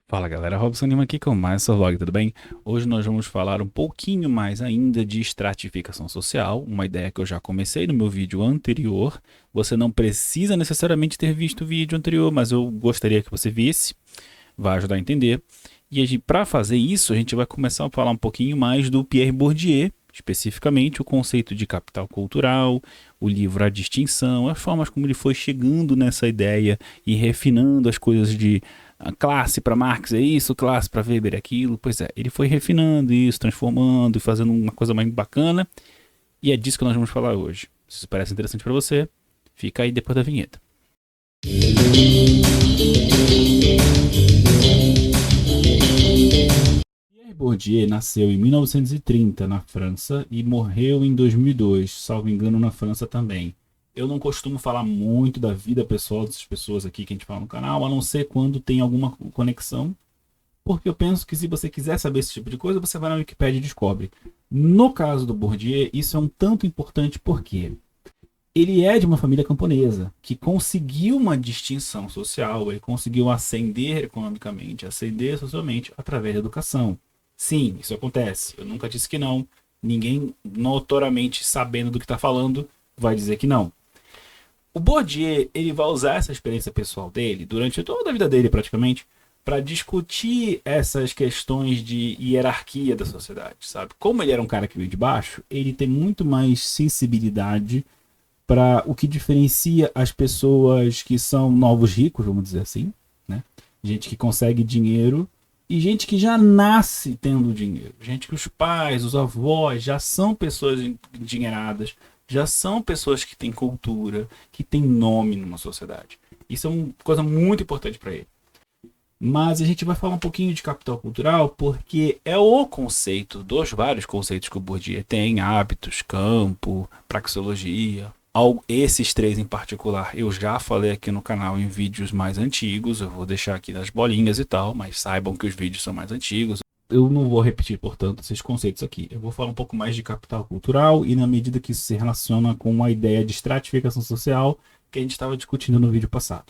Fala galera, Robson Lima aqui com mais seu vlog, tudo bem? Hoje nós vamos falar um pouquinho mais ainda de estratificação social, uma ideia que eu já comecei no meu vídeo anterior. Você não precisa necessariamente ter visto o vídeo anterior, mas eu gostaria que você visse, vai ajudar a entender. E para fazer isso, a gente vai começar a falar um pouquinho mais do Pierre Bourdieu, especificamente o conceito de capital cultural, o livro A Distinção, as formas como ele foi chegando nessa ideia e refinando as coisas de a classe para Marx é isso, classe para Weber é aquilo. Pois é, ele foi refinando isso, transformando e fazendo uma coisa mais bacana. E é disso que nós vamos falar hoje. Se isso parece interessante para você, fica aí depois da vinheta. Pierre Bourdieu nasceu em 1930 na França e morreu em 2002, salvo engano, na França também. Eu não costumo falar muito da vida pessoal dessas pessoas aqui que a gente fala no canal, a não ser quando tem alguma conexão, porque eu penso que se você quiser saber esse tipo de coisa, você vai na Wikipedia e descobre. No caso do Bourdieu, isso é um tanto importante porque ele é de uma família camponesa, que conseguiu uma distinção social, ele conseguiu ascender economicamente, ascender socialmente através da educação. Sim, isso acontece. Eu nunca disse que não. Ninguém notoriamente sabendo do que está falando vai dizer que não. O Bourdieu, ele vai usar essa experiência pessoal dele, durante toda a vida dele praticamente, para discutir essas questões de hierarquia da sociedade, sabe? Como ele era um cara que veio de baixo, ele tem muito mais sensibilidade para o que diferencia as pessoas que são novos ricos, vamos dizer assim, né? Gente que consegue dinheiro e gente que já nasce tendo dinheiro. Gente que os pais, os avós já são pessoas endinheiradas, já são pessoas que têm cultura, que têm nome numa sociedade. Isso é uma coisa muito importante para ele. Mas a gente vai falar um pouquinho de capital cultural porque é o conceito dos vários conceitos que o Bourdieu tem: hábitos, campo, praxeologia. Esses três em particular eu já falei aqui no canal em vídeos mais antigos, eu vou deixar aqui nas bolinhas e tal, mas saibam que os vídeos são mais antigos. Eu não vou repetir, portanto, esses conceitos aqui. Eu vou falar um pouco mais de capital cultural e na medida que isso se relaciona com a ideia de estratificação social que a gente estava discutindo no vídeo passado.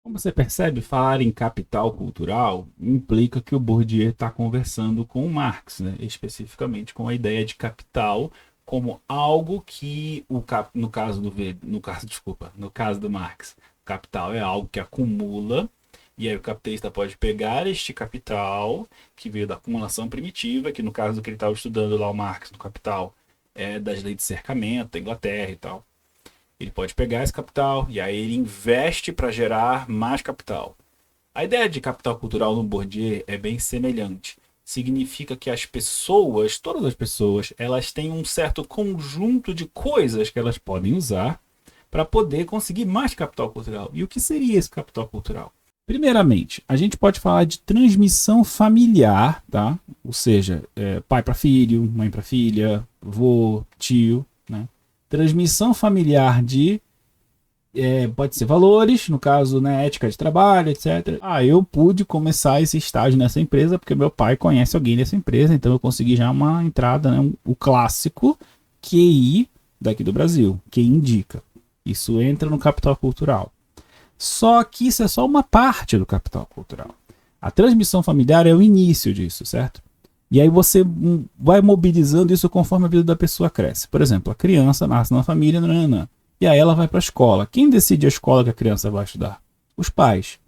Como você percebe, falar em capital cultural implica que o Bourdieu está conversando com o Marx, né? Especificamente com a ideia de capital como algo que no caso no caso do Marx, capital é algo que acumula, e aí o capitalista pode pegar este capital que veio da acumulação primitiva, que no caso do que ele estava estudando lá o Marx no Capital é das leis de cercamento da Inglaterra e tal. Ele pode pegar esse capital e aí ele investe para gerar mais capital. A ideia de capital cultural no Bourdieu é bem semelhante. Significa que as pessoas, todas as pessoas, elas têm um certo conjunto de coisas que elas podem usar para poder conseguir mais capital cultural. E o que seria esse capital cultural? Primeiramente, a gente pode falar de transmissão familiar, tá? Ou seja, pai para filho, mãe para filha, avô, tio, né? Transmissão familiar de pode ser valores, no caso, né, ética de trabalho, etc. Eu pude começar esse estágio nessa empresa porque meu pai conhece alguém dessa empresa, então eu consegui já uma entrada, né, o clássico QI daqui do Brasil, que indica. Isso entra no capital cultural. Só que isso é só uma parte do capital cultural. A transmissão familiar é o início disso, certo? E aí você vai mobilizando isso conforme a vida da pessoa cresce. Por exemplo, a criança nasce numa família, nanana, e aí ela vai para a escola. Quem decide a escola que a criança vai estudar? Os pais.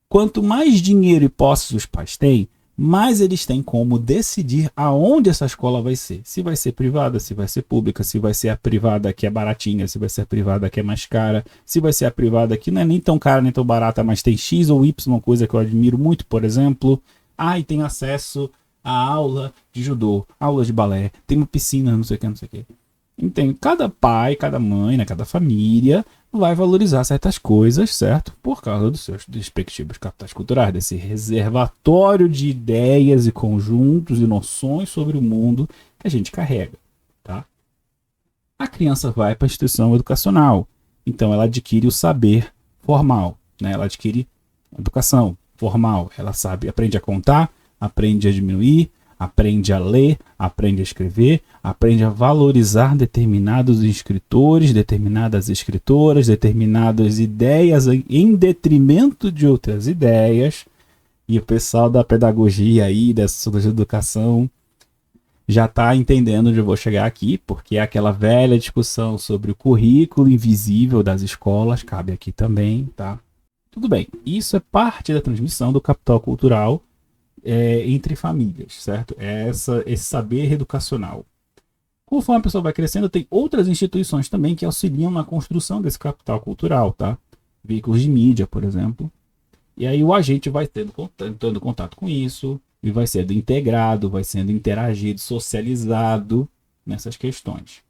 Quanto mais dinheiro e posses os pais têm, mais eles têm como decidir aonde essa escola vai ser. Se vai ser privada, se vai ser pública, se vai ser a privada que é baratinha, se vai ser a privada que é mais cara, se vai ser a privada que não é nem tão cara nem tão barata, mas tem X ou Y, coisa que eu admiro muito, por exemplo. E tem acesso a aula de judô, aula de balé, tem uma piscina, não sei o que, não sei o que. Então, cada pai, cada mãe, né, cada família vai valorizar certas coisas, certo? Por causa dos seus respectivos capitais culturais, desse reservatório de ideias e conjuntos e noções sobre o mundo que a gente carrega, tá? A criança vai para a instituição educacional, então ela adquire o saber formal, né? Ela adquire educação formal, ela aprende a contar, aprende a diminuir, aprende a ler, aprende a escrever, aprende a valorizar determinados escritores, determinadas escritoras, determinadas ideias em detrimento de outras ideias. E o pessoal da pedagogia aí, dessa educação, já está entendendo onde eu vou chegar aqui, porque é aquela velha discussão sobre o currículo invisível das escolas, cabe aqui também, tá? Tudo bem, isso é parte da transmissão do capital cultural entre famílias, certo? Esse saber educacional. Conforme a pessoa vai crescendo, tem outras instituições também que auxiliam na construção desse capital cultural, tá? Veículos de mídia, por exemplo. E aí o agente vai tendo contato com isso e vai sendo integrado, vai sendo interagido, socializado nessas questões.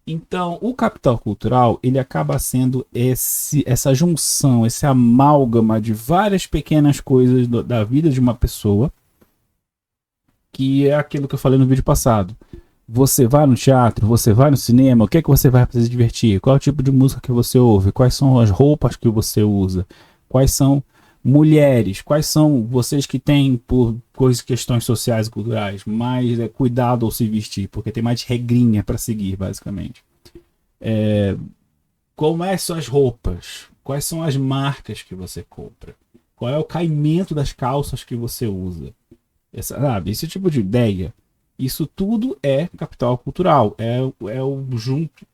Então, o capital cultural, ele acaba sendo essa junção, esse amálgama de várias pequenas coisas da vida de uma pessoa, que é aquilo que eu falei no vídeo passado. Você vai no teatro, você vai no cinema, o que é que você vai para se divertir? Qual é o tipo de música que você ouve? Quais são as roupas que você usa? Quais são mulheres? Quais são vocês que têm, por questões sociais e culturais, mais cuidado ao se vestir? Porque tem mais regrinha para seguir, basicamente. Como são as roupas? Quais são as marcas que você compra? Qual é o caimento das calças que você usa? Esse tipo de ideia. Isso tudo é capital cultural.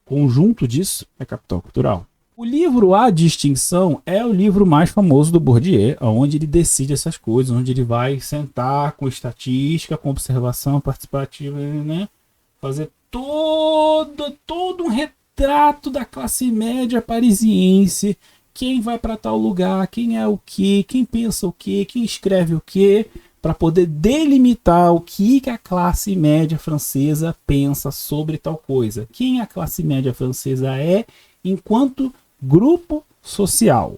Conjunto disso é capital cultural. O livro A Distinção é o livro mais famoso do Bourdieu, onde ele decide essas coisas, onde ele vai sentar com estatística, com observação participativa, né? Fazer todo um retrato da classe média parisiense, quem vai para tal lugar, quem é o quê, quem pensa o quê, quem escreve o quê, para poder delimitar o que a classe média francesa pensa sobre tal coisa. Quem a classe média francesa é enquanto grupo social.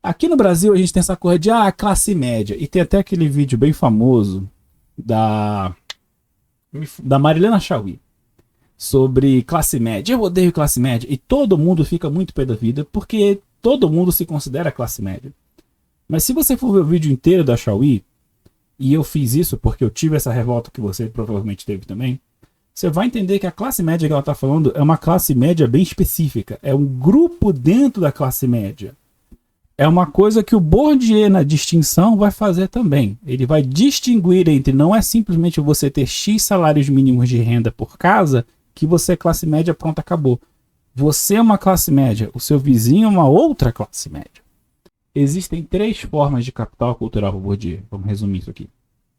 Aqui no Brasil a gente tem essa coisa de classe média. E tem até aquele vídeo bem famoso da Marilena Chauí sobre classe média. Eu odeio classe média. E todo mundo fica muito pé da vida porque todo mundo se considera classe média. Mas se você for ver o vídeo inteiro da Chauí, e eu fiz isso porque eu tive essa revolta que você provavelmente teve também, você vai entender que a classe média que ela está falando é uma classe média bem específica. É um grupo dentro da classe média. É uma coisa que o Bourdieu, na distinção, vai fazer também. Ele vai distinguir entre, não é simplesmente você ter X salários mínimos de renda por casa, que você é classe média, pronto, acabou. Você é uma classe média, o seu vizinho é uma outra classe média. Existem 3 formas de capital cultural para Bourdieu. Vamos resumir isso aqui.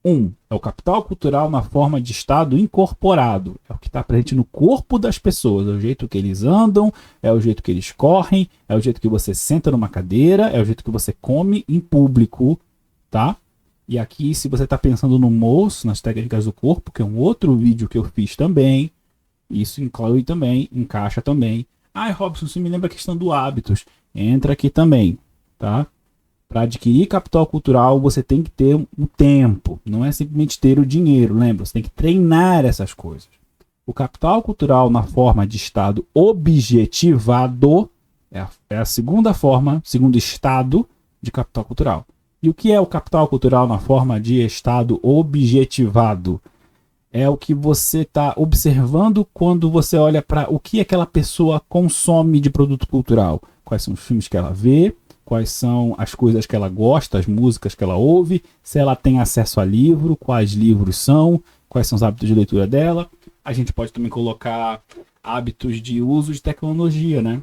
1 é o capital cultural na forma de estado incorporado. É o que está presente no corpo das pessoas. É o jeito que eles andam, é o jeito que eles correm, é o jeito que você senta numa cadeira, é o jeito que você come em público, tá? E aqui, se você está pensando no moço, nas técnicas do corpo, que é um outro vídeo que eu fiz também, isso inclui também, encaixa também. Robson, isso me lembra a questão do hábitos. Entra aqui também. Tá? Para adquirir capital cultural, você tem que ter um tempo. Não é simplesmente ter o dinheiro, lembra? Você tem que treinar essas coisas. O capital cultural na forma de estado objetivado é a segunda forma, segundo estado de capital cultural. E o que é o capital cultural na forma de estado objetivado? É o que você está observando quando você olha para o que aquela pessoa consome de produto cultural. Quais são os filmes que ela vê, quais são as coisas que ela gosta, as músicas que ela ouve, se ela tem acesso a livro, quais livros são, quais são os hábitos de leitura dela. A gente pode também colocar hábitos de uso de tecnologia, né?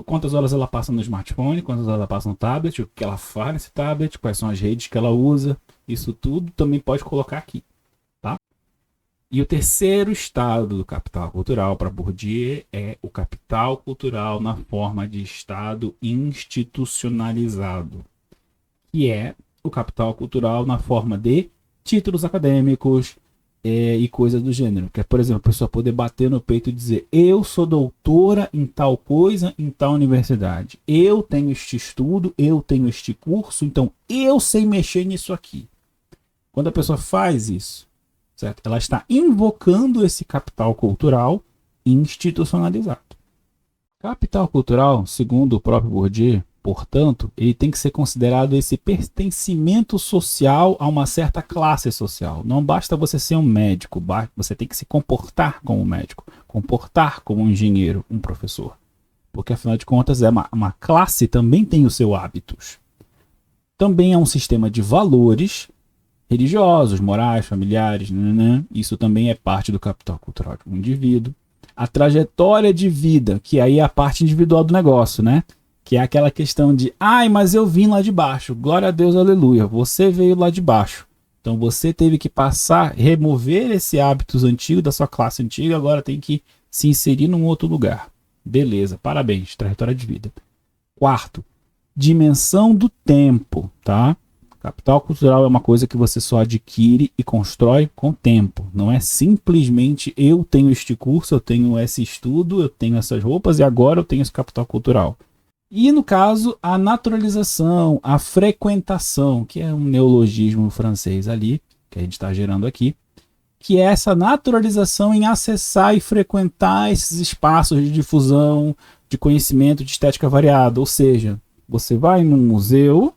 Quantas horas ela passa no smartphone, quantas horas ela passa no tablet, o que ela faz nesse tablet, quais são as redes que ela usa, isso tudo também pode colocar aqui, tá? E o terceiro estado do capital cultural para Bourdieu é o capital cultural na forma de estado institucionalizado, que é o capital cultural na forma de títulos acadêmicos e coisas do gênero. Que é, por exemplo, a pessoa poder bater no peito e dizer: eu sou doutora em tal coisa, em tal universidade. Eu tenho este estudo, eu tenho este curso, então eu sei mexer nisso aqui. Quando a pessoa faz isso, certo? Ela está invocando esse capital cultural institucionalizado. Capital cultural, segundo o próprio Bourdieu, portanto, ele tem que ser considerado esse pertencimento social a uma certa classe social. Não basta você ser um médico, você tem que se comportar como um médico, comportar como um engenheiro, um professor. Porque, afinal de contas, uma classe também tem os seus hábitos. Também é um sistema de valores religiosos, morais, familiares, né? Isso também é parte do capital cultural de um indivíduo. A trajetória de vida, que aí é a parte individual do negócio, né? Que é aquela questão de, ai, mas eu vim lá de baixo, glória a Deus, aleluia, você veio lá de baixo. Então você teve que passar, remover esse hábitos antigo da sua classe antiga, agora tem que se inserir num outro lugar. Beleza, parabéns, trajetória de vida. Quarto, dimensão do tempo, tá? Capital cultural é uma coisa que você só adquire e constrói com tempo. Não é simplesmente eu tenho este curso, eu tenho esse estudo, eu tenho essas roupas e agora eu tenho esse capital cultural. E no caso, a naturalização, a frequentação, que é um neologismo francês ali, que a gente está gerando aqui, que é essa naturalização em acessar e frequentar esses espaços de difusão, de conhecimento, de estética variada. Ou seja, você vai num museu,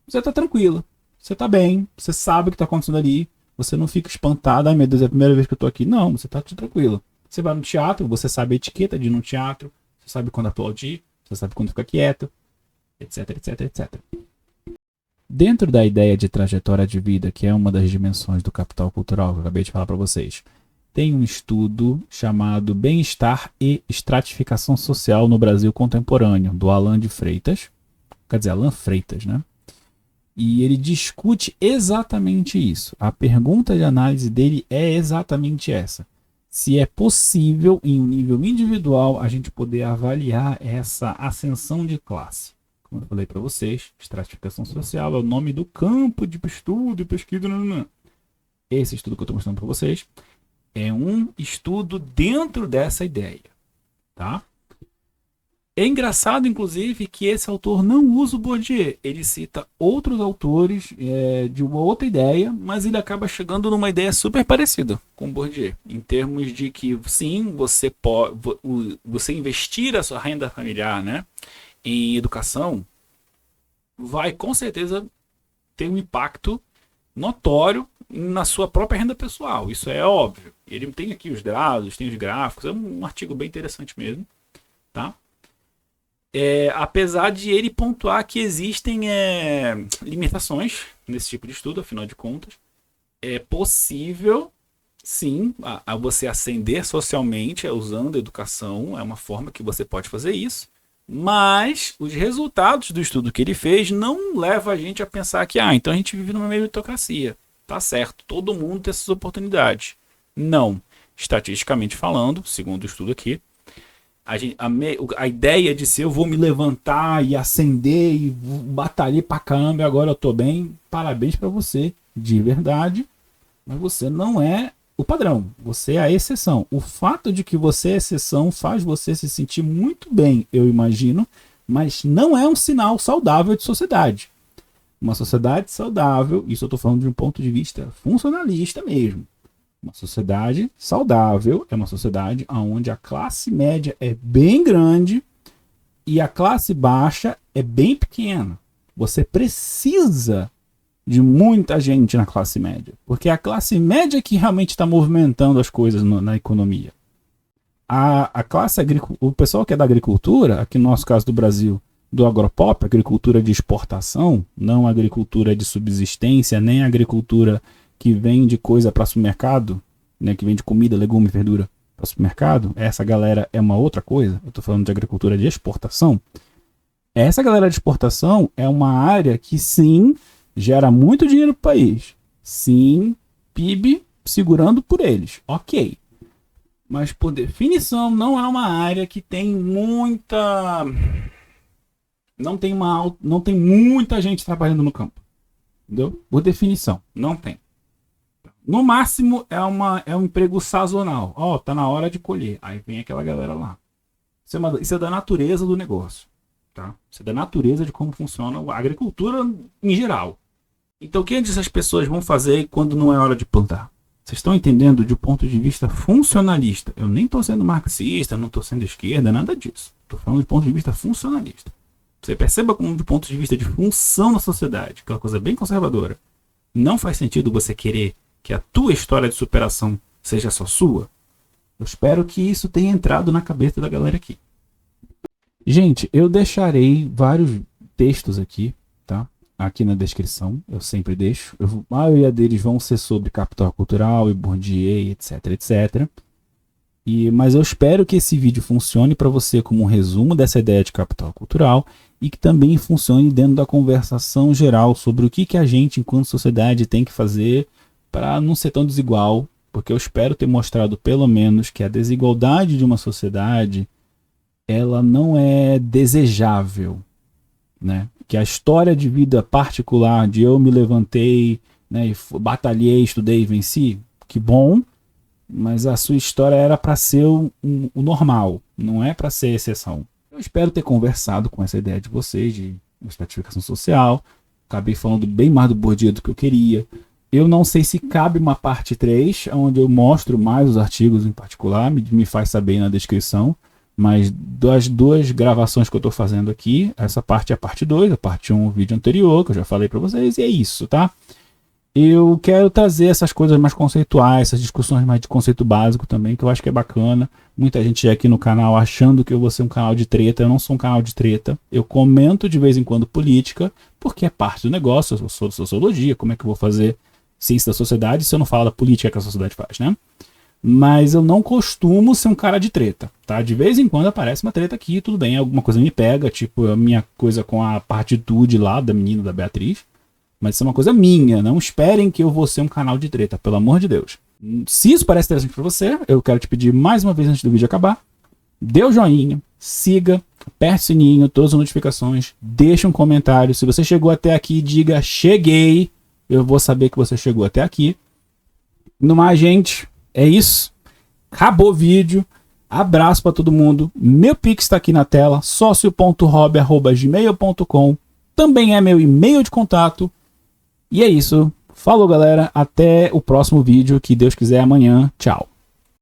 você está tranquilo, você está bem, você sabe o que está acontecendo ali, você não fica espantado, ai meu Deus, é a primeira vez que eu estou aqui. Não, você está tranquilo. Você vai no teatro, você sabe a etiqueta de ir no teatro, você sabe quando aplaudir, você sabe quando ficar quieto, etc, etc, etc. Dentro da ideia de trajetória de vida, que é uma das dimensões do capital cultural que eu acabei de falar para vocês, tem um estudo chamado Bem-Estar e Estratificação Social no Brasil Contemporâneo, do Alan de Freitas. Quer dizer, Alan Freitas, né? E ele discute exatamente isso. A pergunta de análise dele é exatamente essa. Se é possível, em um nível individual, a gente poder avaliar essa ascensão de classe. Como eu falei para vocês, estratificação social é o nome do campo de estudo e pesquisa. Esse estudo que eu estou mostrando para vocês é um estudo dentro dessa ideia. Tá? É engraçado, inclusive, que esse autor não usa o Bourdieu. Ele cita outros autores de uma outra ideia, mas ele acaba chegando numa ideia super parecida com o Bourdieu. Em termos de que, sim, você investir a sua renda familiar, né, em educação, vai com certeza ter um impacto notório na sua própria renda pessoal. Isso é óbvio. Ele tem aqui os dados, tem os gráficos. É um artigo bem interessante mesmo. Tá? Apesar de ele pontuar que existem limitações nesse tipo de estudo, afinal de contas, é possível, sim, a você ascender socialmente usando a educação, é uma forma que você pode fazer isso, mas os resultados do estudo que ele fez não levam a gente a pensar que, então a gente vive numa meritocracia, tá certo, todo mundo tem essas oportunidades. Não, estatisticamente falando, segundo o estudo aqui, a ideia de ser eu vou me levantar e ascender e batalhar pra caramba e agora eu tô bem, parabéns pra você, de verdade, mas você não é o padrão, você é a exceção. O fato de que você é exceção faz você se sentir muito bem, eu imagino, mas não é um sinal saudável de sociedade. Uma sociedade saudável, isso eu tô falando de um ponto de vista funcionalista mesmo. Uma sociedade saudável é uma sociedade onde a classe média é bem grande e a classe baixa é bem pequena. Você precisa de muita gente na classe média, porque é a classe média que realmente está movimentando as coisas na economia. A classe o pessoal que é da agricultura, aqui no nosso caso do Brasil, do agropop, agricultura de exportação, não agricultura de subsistência, nem agricultura que vende coisa para supermercado, né, que vende comida, legume, verdura para supermercado, essa galera é uma outra coisa. Eu estou falando de agricultura de exportação. Essa galera de exportação é uma área que sim, gera muito dinheiro para o país. Sim, PIB segurando por eles. Ok. Mas por definição não é uma área que tem muita... Não tem muita gente trabalhando no campo. Entendeu? Por definição, não tem. No máximo é um emprego sazonal. Tá na hora de colher. Aí vem aquela galera lá. Isso é da natureza do negócio. Tá? Isso é da natureza de como funciona a agricultura em geral. Então o que essas pessoas vão fazer quando não é hora de plantar? Vocês estão entendendo de um ponto de vista funcionalista. Eu nem estou sendo marxista, não estou sendo esquerda, nada disso. Estou falando de ponto de vista funcionalista. Você perceba como de ponto de vista de função na sociedade, aquela coisa bem conservadora. Não faz sentido você querer que a tua história de superação seja só sua. Eu espero que isso tenha entrado na cabeça da galera aqui. Gente, eu deixarei vários textos aqui, tá? aqui na descrição, eu sempre deixo. A maioria deles vão ser sobre Capital Cultural e Bourdieu, etc, etc. Mas eu espero que esse vídeo funcione para você como um resumo dessa ideia de capital cultural e que também funcione dentro da conversação geral sobre o que a gente, enquanto sociedade, tem que fazer para não ser tão desigual, porque eu espero ter mostrado pelo menos que a desigualdade de uma sociedade ela não é desejável, né? Que a história de vida particular de eu me levantei, né, e batalhei, estudei e venci, que bom, mas a sua história era para ser o normal, não é para ser exceção. Eu espero ter conversado com essa ideia de vocês de estratificação social. Acabei falando bem mais do Bourdieu do que eu queria. Eu não sei se cabe uma parte 3, onde eu mostro mais os artigos em particular, me faz saber na descrição. Mas das 2 gravações que eu estou fazendo aqui, essa parte é a parte 2, a parte 1 é o vídeo anterior, que eu já falei para vocês, e é isso, tá? Eu quero trazer essas coisas mais conceituais, essas discussões mais de conceito básico também, que eu acho que é bacana. Muita gente aqui no canal achando que eu vou ser um canal de treta. Eu não sou um canal de treta. Eu comento de vez em quando política, porque é parte do negócio. Eu sou de sociologia, como é que eu vou fazer ciência da sociedade se eu não falo da política que a sociedade faz, né? Mas eu não costumo ser um cara de treta, tá? De vez em quando aparece uma treta aqui, tudo bem, alguma coisa me pega, tipo a minha coisa com a partitude lá da menina da Beatriz. Mas isso é uma coisa minha, não esperem que eu vou ser um canal de treta, pelo amor de Deus. Se isso parece interessante pra você, eu quero te pedir mais uma vez antes do vídeo acabar, dê o joinha, siga, aperte o sininho, todas as notificações, deixe um comentário. Se você chegou até aqui, diga cheguei, eu vou saber que você chegou até aqui. No mais, gente, é isso. Acabou o vídeo. Abraço pra todo mundo. Meu Pix tá aqui na tela, socio.hobby@gmail.com. Também é meu e-mail de contato. E é isso. Falou, galera. Até o próximo vídeo. Que Deus quiser amanhã. Tchau.